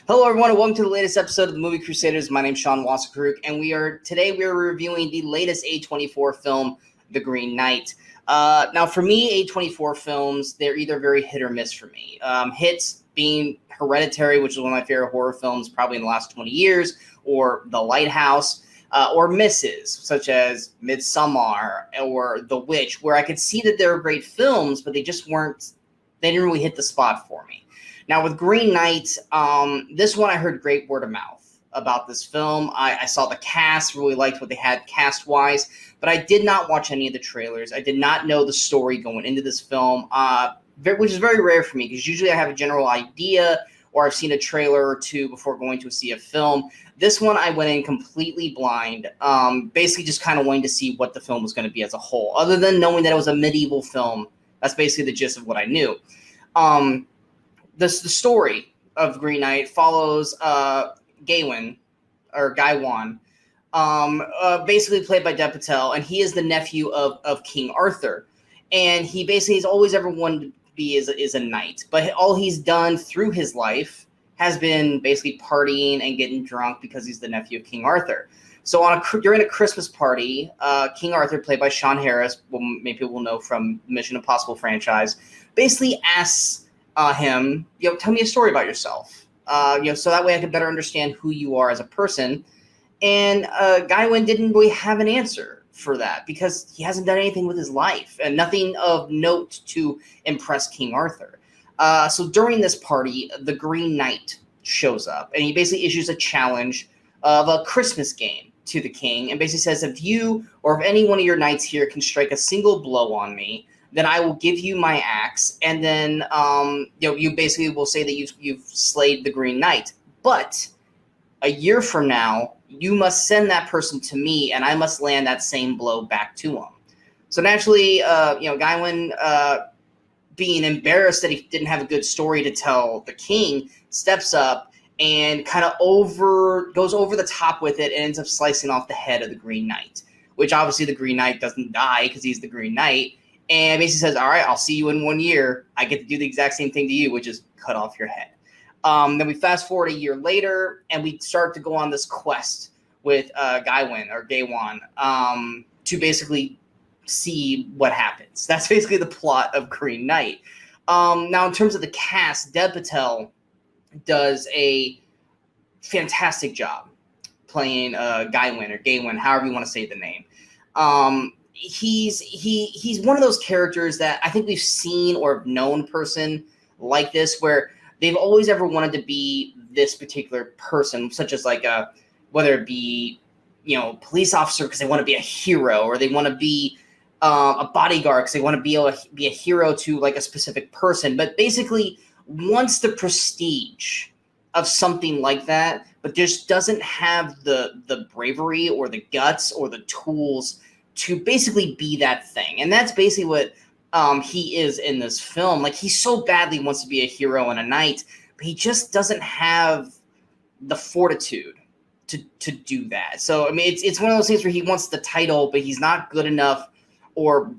Hello, everyone, and welcome to the latest episode of the Movie Crusaders. My name's Sean Wasserkrug, and we are reviewing the latest A24 film, The Green Knight. Now, for me, A24 films, they're either very hit or miss for me. Hits being Hereditary, which is one of my favorite horror films probably in the last 20 years, or The Lighthouse, or misses, such as Midsommar or The Witch, where I could see that they were great films, but they didn't really hit the spot for me. Now, with Green Knight, this one I heard great word of mouth about this film. I saw the cast, really liked what they had cast-wise, but I did not watch any of the trailers. I did not know the story going into this film, which is very rare for me, because usually I have a general idea or I've seen a trailer or two before going to see a film. This one I went in completely blind, basically just kind of wanting to see what the film was going to be as a whole, other than knowing that it was a medieval film. That's basically the gist of what I knew. The story of Green Knight follows Gaiwan, basically played by Dev Patel, and he is the nephew of King Arthur. And he basically has always ever wanted to be is a knight, but all he's done through his life has been basically partying and getting drunk because he's the nephew of King Arthur. So during a Christmas party, King Arthur, played by Sean Harris, maybe people will know from Mission Impossible franchise, basically asks him, tell me a story about yourself, so that way I could better understand who you are as a person. And Gaiwan didn't really have an answer for that because he hasn't done anything with his life and nothing of note to impress King Arthur. So during this party, the Green Knight shows up and he basically issues a challenge of a Christmas game to the king and basically says, if you or if any one of your knights here can strike a single blow on me, then I will give you my axe, and then you basically will say that you've slayed the Green Knight. But a year from now, you must send that person to me, and I must land that same blow back to him. So naturally, Gaiwan, being embarrassed that he didn't have a good story to tell the king, steps up and kind of goes over the top with it and ends up slicing off the head of the Green Knight, which obviously the Green Knight doesn't die because he's the Green Knight. And basically says, all right, I'll see you in 1 year. I get to do the exact same thing to you, which is cut off your head. Then we fast forward a year later, and we start to go on this quest with Gaiwan to basically see what happens. That's basically the plot of Green Knight. Now, in terms of the cast, Dev Patel does a fantastic job playing Gaiwan, however you want to say the name. He's one of those characters that I think we've seen or have known person like this, where they've always ever wanted to be this particular person, such as whether it be, police officer because they want to be a hero, or they want to be a bodyguard because they want to be a hero to like a specific person, but basically wants the prestige of something like that, but just doesn't have the bravery or the guts or the tools to basically be that thing. And that's basically what he is in this film. Like, he so badly wants to be a hero and a knight, but he just doesn't have the fortitude to do that. So, I mean, it's one of those things where he wants the title, but he's not good enough or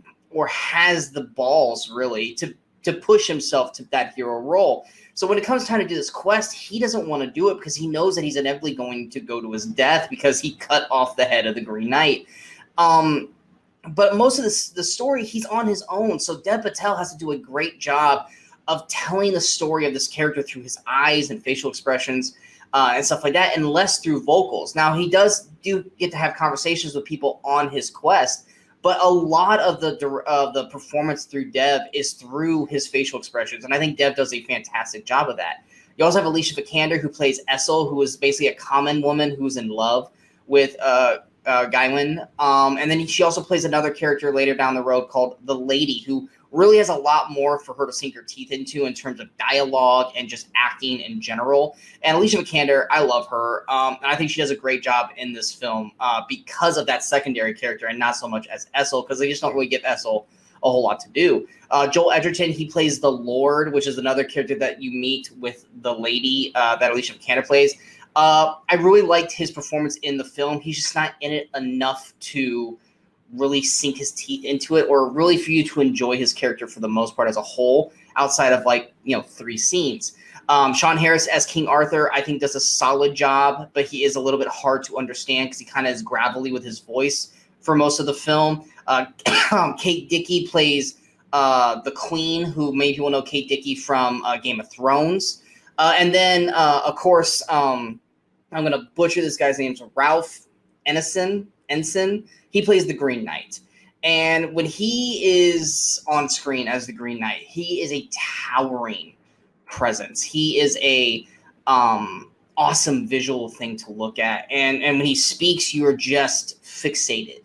has the balls, really, to push himself to that hero role. So when it comes time to do this quest, he doesn't want to do it because he knows that he's inevitably going to go to his death because he cut off the head of the Green Knight. But most of the story, he's on his own. So Dev Patel has to do a great job of telling the story of this character through his eyes and facial expressions and stuff like that, and less through vocals. Now, he do get to have conversations with people on his quest, but a lot of the performance through Dev is through his facial expressions, and I think Dev does a fantastic job of that. You also have Alicia Vikander, who plays Essel, who is basically a common woman who's in love with Gaiwan, and then she also plays another character later down the road called the Lady, who really has a lot more for her to sink her teeth into in terms of dialogue and just acting in general. And Alicia Vikander, I love her, and I think she does a great job in this film because of that secondary character and not so much as Essel, because they just don't really give Essel a whole lot to do. Joel Edgerton, he plays the Lord, which is another character that you meet with the Lady that Alicia Vikander plays. I really liked his performance in the film. He's just not in it enough to really sink his teeth into it, or really for you to enjoy his character for the most part as a whole, outside of 3 scenes. Sean Harris as King Arthur, I think, does a solid job, but he is a little bit hard to understand because he kind of is gravelly with his voice for most of the film. Kate Dickie plays the Queen, who many people know Kate Dickie from Game of Thrones. And then, of course, I'm going to butcher this guy's name. So Ralph Ensign. He plays the Green Knight. And when he is on screen as the Green Knight, he is a towering presence. He is a awesome visual thing to look at. And when he speaks, you are just fixated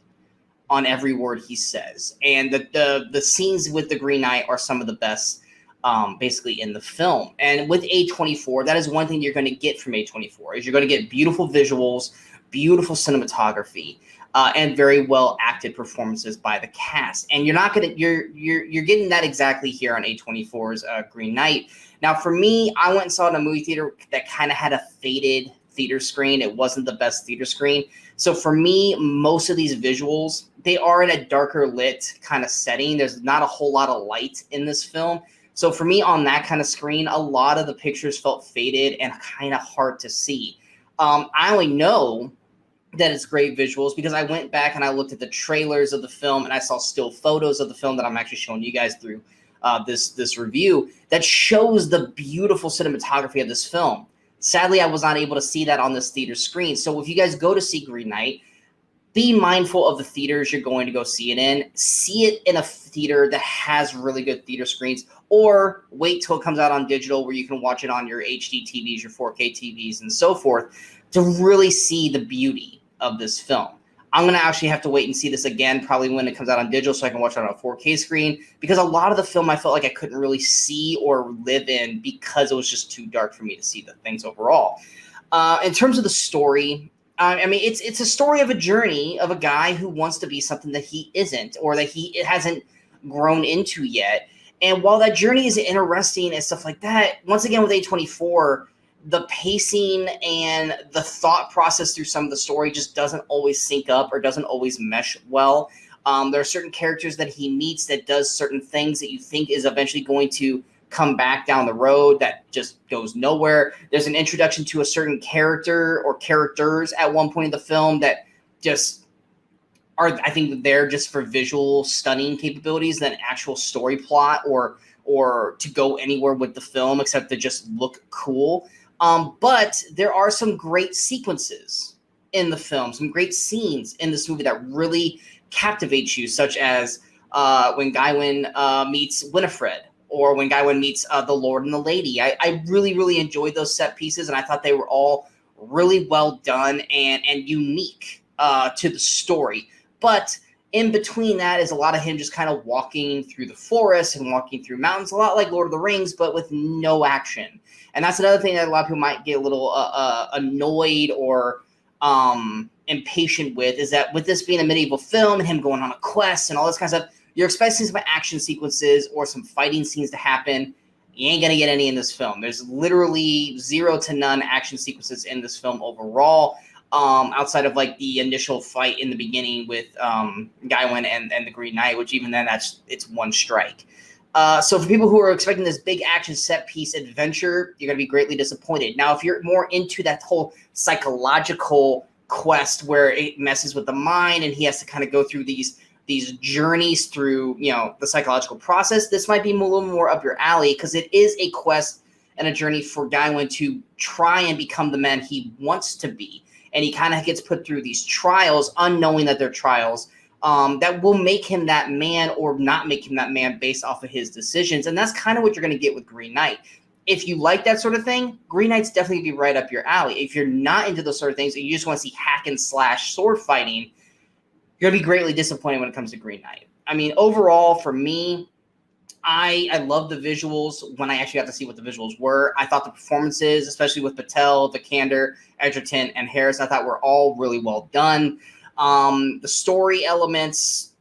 on every word he says. And the scenes with the Green Knight are some of the best basically in the film. And with A24, that is one thing you're going to get from A24 is you're going to get beautiful visuals, beautiful cinematography, and very well acted performances by the cast. And you're getting that exactly here on A24's Green Knight. Now, for me, I went and saw it in a movie theater that kind of had a faded theater screen. It wasn't the best theater screen. So for me, most of these visuals, they are in a darker lit kind of setting. There's not a whole lot of light in this film. So for me, on that kind of screen, a lot of the pictures felt faded and kind of hard to see. I only know that it's great visuals because I went back and I looked at the trailers of the film and I saw still photos of the film that I'm actually showing you guys through this review that shows the beautiful cinematography of this film. Sadly, I was not able to see that on this theater screen. So if you guys go to see Green Knight, be mindful of the theaters you're going to go see it in. See it in a theater that has really good theater screens, or wait till it comes out on digital where you can watch it on your HD TVs, your 4K TVs, and so forth to really see the beauty of this film. I'm going to actually have to wait and see this again, probably when it comes out on digital, so I can watch it on a 4K screen, because a lot of the film I felt like I couldn't really see or live in because it was just too dark for me to see the things overall. In terms of the story, I mean, it's a story of a journey of a guy who wants to be something that he isn't, or that he hasn't grown into yet. And while that journey is interesting and stuff like that, once again with A24, the pacing and the thought process through some of the story just doesn't always sync up or doesn't always mesh well. There are certain characters that he meets that does certain things that you think is eventually going to come back down the road that just goes nowhere. There's an introduction to a certain character or characters at one point in the film that just are, I think, there just for visual stunning capabilities than actual story plot or to go anywhere with the film except to just look cool. But there are some great sequences in the film, some great scenes in this movie that really captivate you, such as when Gawain meets Winifred, or when Gawain meets the Lord and the Lady. I really, really enjoyed those set pieces, and I thought they were all really well done and unique to the story. But in between that is a lot of him just kind of walking through the forest and walking through mountains, a lot like Lord of the Rings, but with no action. And that's another thing that a lot of people might get a little annoyed or impatient with, is that with this being a medieval film and him going on a quest and all this kind of stuff, you're expecting some action sequences or some fighting scenes to happen. You ain't going to get any in this film. There's literally 0 to none action sequences in this film overall, outside of like the initial fight in the beginning with Gawain and the Green Knight, which even then it's one strike. So for people who are expecting this big action set piece adventure, you're going to be greatly disappointed. Now, if you're more into that whole psychological quest where it messes with the mind and he has to kind of go through these journeys through, the psychological process, this might be a little more up your alley, because it is a quest and a journey for Gawain to try and become the man he wants to be. And he kind of gets put through these trials, unknowing that they're trials, that will make him that man or not make him that man based off of his decisions. And that's kind of what you're going to get with Green Knight. If you like that sort of thing, Green Knight's definitely going to be right up your alley. If you're not into those sort of things and you just want to see hack and slash sword fighting, you're going to be greatly disappointed when it comes to Green Knight. I mean, overall, for me, I love the visuals when I actually got to see what the visuals were. I thought the performances, especially with Patel, Vikander, Edgerton, and Harris, I thought were all really well done. The story elements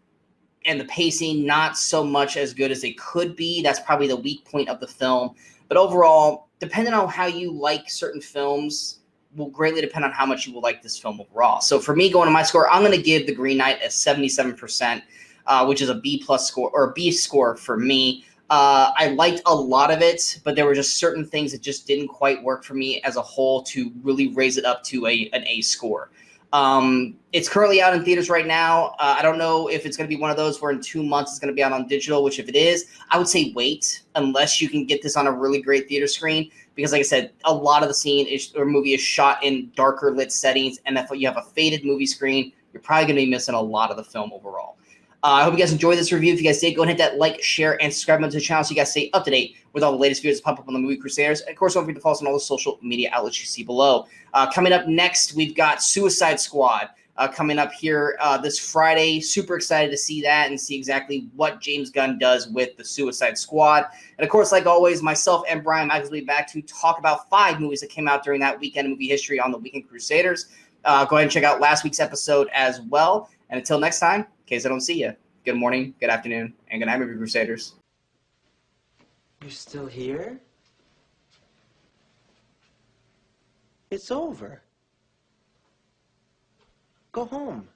and the pacing, not so much as good as they could be. That's probably the weak point of the film. But overall, depending on how you like certain films, will greatly depend on how much you will like this film overall. So for me, going to my score, I'm going to give The Green Knight a 77%, which is a B+ score, or a B score for me. I liked a lot of it, but there were just certain things that just didn't quite work for me as a whole to really raise it up to an A score. It's currently out in theaters right now. I don't know if it's going to be one of those where in 2 months it's going to be out on digital, which if it is, I would say wait unless you can get this on a really great theater screen. Because like I said, a lot of the movie is shot in darker lit settings. And if you have a faded movie screen, you're probably going to be missing a lot of the film overall. I hope you guys enjoyed this review. If you guys did, go ahead and hit that like, share, and subscribe to the channel so you guys stay up to date with all the latest videos that pop up on the Movie Crusaders. And of course, don't forget to follow us on all the social media outlets you see below. Coming up next, we've got Suicide Squad coming up here this Friday. Super excited to see that and see exactly what James Gunn does with the Suicide Squad. And of course, like always, myself and Brian Michaels will be back to talk about 5 movies that came out during that weekend in movie history on the Weekend Crusaders. Go ahead and check out last week's episode as well. And until next time, in case I don't see you, good morning, good afternoon, and good night, Movie Crusaders. You're still here? It's over. Go home.